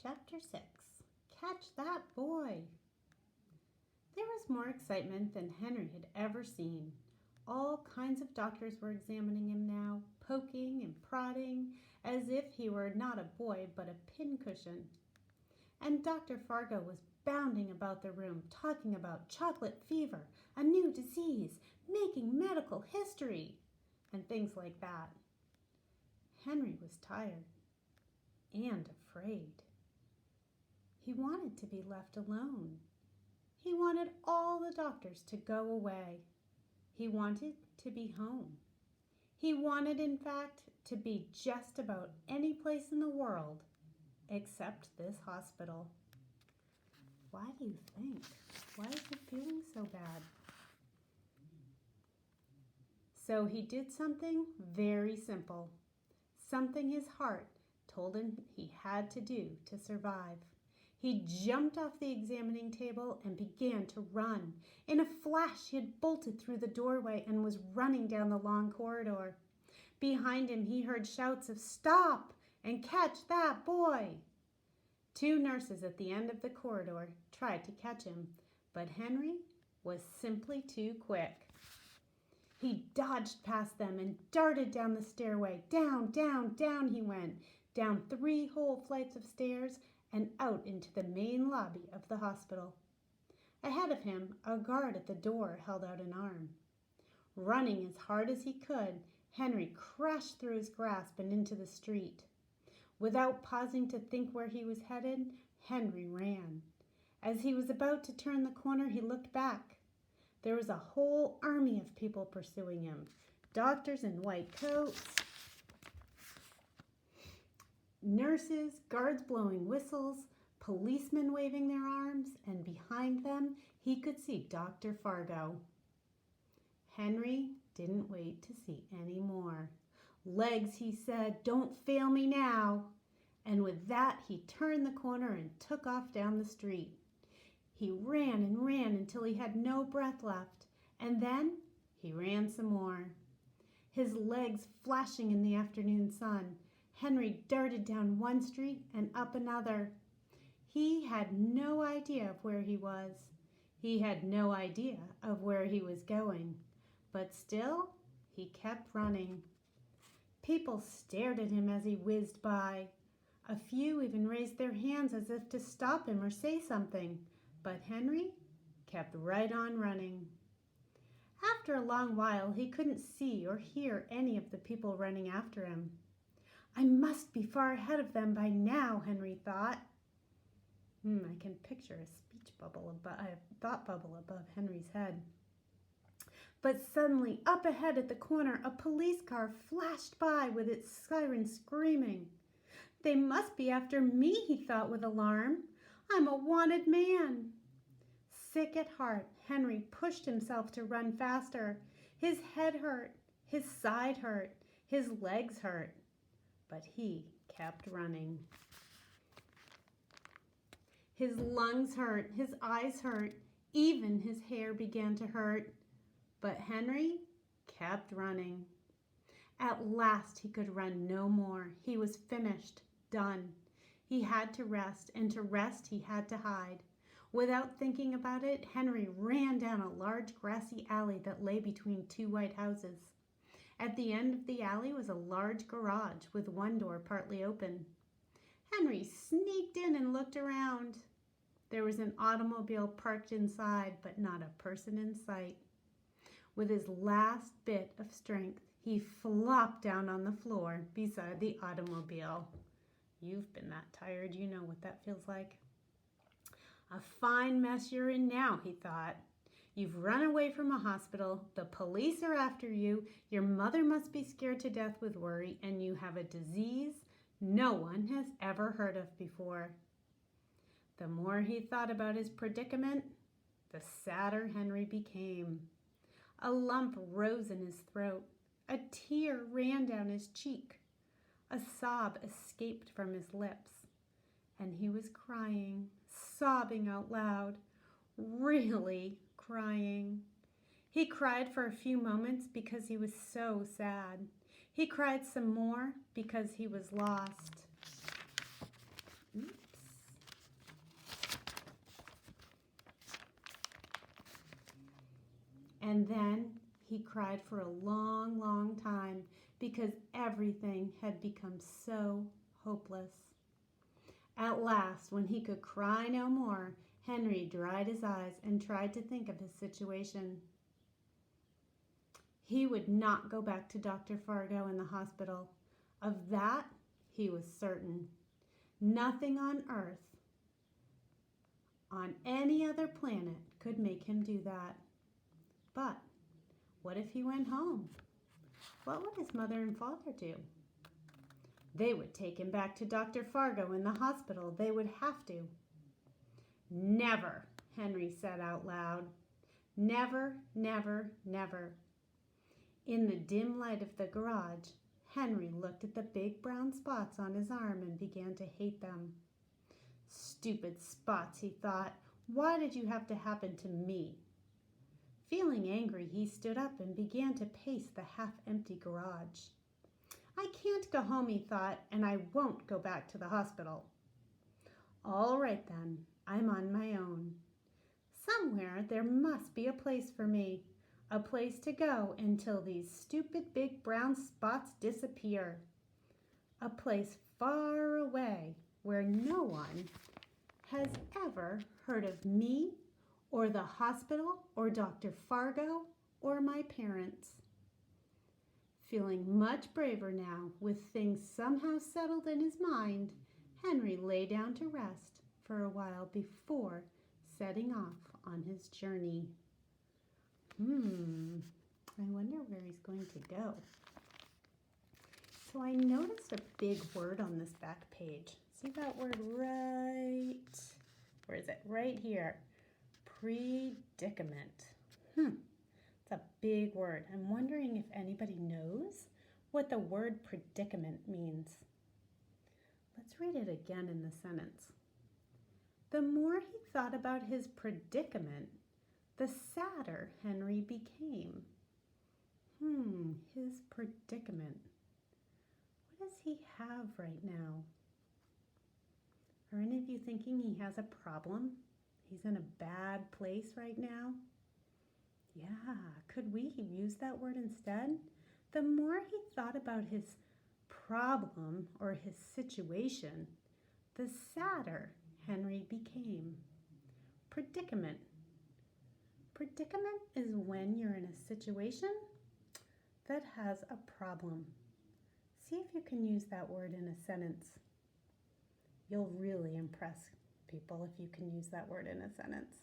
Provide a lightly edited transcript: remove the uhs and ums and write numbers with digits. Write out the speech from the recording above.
Chapter 6. Catch That Boy. There was more excitement than Henry had ever seen. All kinds of doctors were examining him now, poking and prodding, as if he were not a boy but a pincushion. And Dr. Fargo was bounding about the room, talking about chocolate fever, a new disease, making medical history, and things like that. Henry was tired and afraid. He wanted to be left alone. He wanted all the doctors to go away. He wanted to be home. He wanted, in fact, to be just about any place in the world except this hospital. Why do you think? Why is he feeling so bad? So he did something very simple, something his heart told him he had to do to survive. He jumped off the examining table and began to run. In a flash, he had bolted through the doorway and was running down the long corridor. Behind him, he heard shouts of "Stop!" and "Catch that boy!" Two nurses at the end of the corridor tried to catch him, but Henry was simply too quick. He dodged past them and darted down the stairway. Down, down, down he went, down 3 whole flights of stairs and out into the main lobby of the hospital. Ahead of him, a guard at the door held out an arm. Running as hard as he could, Henry crashed through his grasp and into the street. Without pausing to think where he was headed, Henry ran. As he was about to turn the corner, he looked back. There was a whole army of people pursuing him. Doctors in white coats, nurses, guards blowing whistles, policemen waving their arms, and behind them he could see Dr. Fargo. Henry didn't wait to see any more. "Legs," he said, "don't fail me now." And with that, he turned the corner and took off down the street. He ran and ran until he had no breath left, and then he ran some more. His legs flashing in the afternoon sun, Henry darted down one street and up another. He had no idea of where he was. He had no idea of where he was going, but still he kept running. People stared at him as he whizzed by. A few even raised their hands as if to stop him or say something, but Henry kept right on running. After a long while, he couldn't see or hear any of the people running after him. "I must be far ahead of them by now," Henry thought. I can picture a thought bubble above Henry's head. But suddenly, up ahead at the corner, a police car flashed by with its siren screaming. "They must be after me," he thought with alarm. "I'm a wanted man." Sick at heart, Henry pushed himself to run faster. His head hurt, his side hurt, his legs hurt, but he kept running. His lungs hurt, his eyes hurt, even his hair began to hurt. But Henry kept running. At last he could run no more. He was finished, done. He had to rest, and to rest he had to hide. Without thinking about it, Henry ran down a large grassy alley that lay between 2 white houses. At the end of the alley was a large garage with one door partly open. Henry sneaked in and looked around. There was an automobile parked inside, but not a person in sight. With his last bit of strength, he flopped down on the floor beside the automobile. You've been that tired, you know what that feels like. "A fine mess you're in now," he thought. "You've run away from a hospital, the police are after you, your mother must be scared to death with worry, and you have a disease no one has ever heard of before." The more he thought about his predicament, the sadder Henry became. A lump rose in his throat. A tear ran down his cheek. A sob escaped from his lips. And he was crying, sobbing out loud, really crying. He cried for a few moments because he was so sad. He cried some more because he was lost. Oops. And then he cried for a long, long time because everything had become so hopeless. At last, when he could cry no more, Henry dried his eyes and tried to think of his situation. He would not go back to Dr. Fargo in the hospital. Of that, he was certain. Nothing on Earth, on any other planet, could make him do that. But what if he went home? What would his mother and father do? They would take him back to Dr. Fargo in the hospital. They would have to. Never, Henry said out loud. Never, never, never. In the dim light of the garage, Henry looked at the big brown spots on his arm and began to hate them. Stupid spots, he thought. Why did you have to happen to me? Feeling angry, he stood up and began to pace the half-empty garage. I can't go home, he thought, and I won't go back to the hospital. All right, then, I'm on my own. Somewhere there must be a place for me, a place to go until these stupid big brown spots disappear. A place far away where no one has ever heard of me or the hospital or Dr. Fargo or my parents. Feeling much braver now, with things somehow settled in his mind, Henry lay down to rest for a while before setting off on his journey. I wonder where he's going to go. So I noticed a big word on this back page. See that word right? Where is it? Right here. Predicament. It's a big word. I'm wondering if anybody knows what the word predicament means. Let's read it again in the sentence. The more he thought about his predicament, the sadder Henry became. His predicament. What does he have right now? Are any of you thinking he has a problem? He's in a bad place right now? Yeah, could we use that word instead? The more he thought about his problem or his situation, the sadder Henry became. Predicament. Predicament is when you're in a situation that has a problem. See if you can use that word in a sentence. You'll really impress people if you can use that word in a sentence.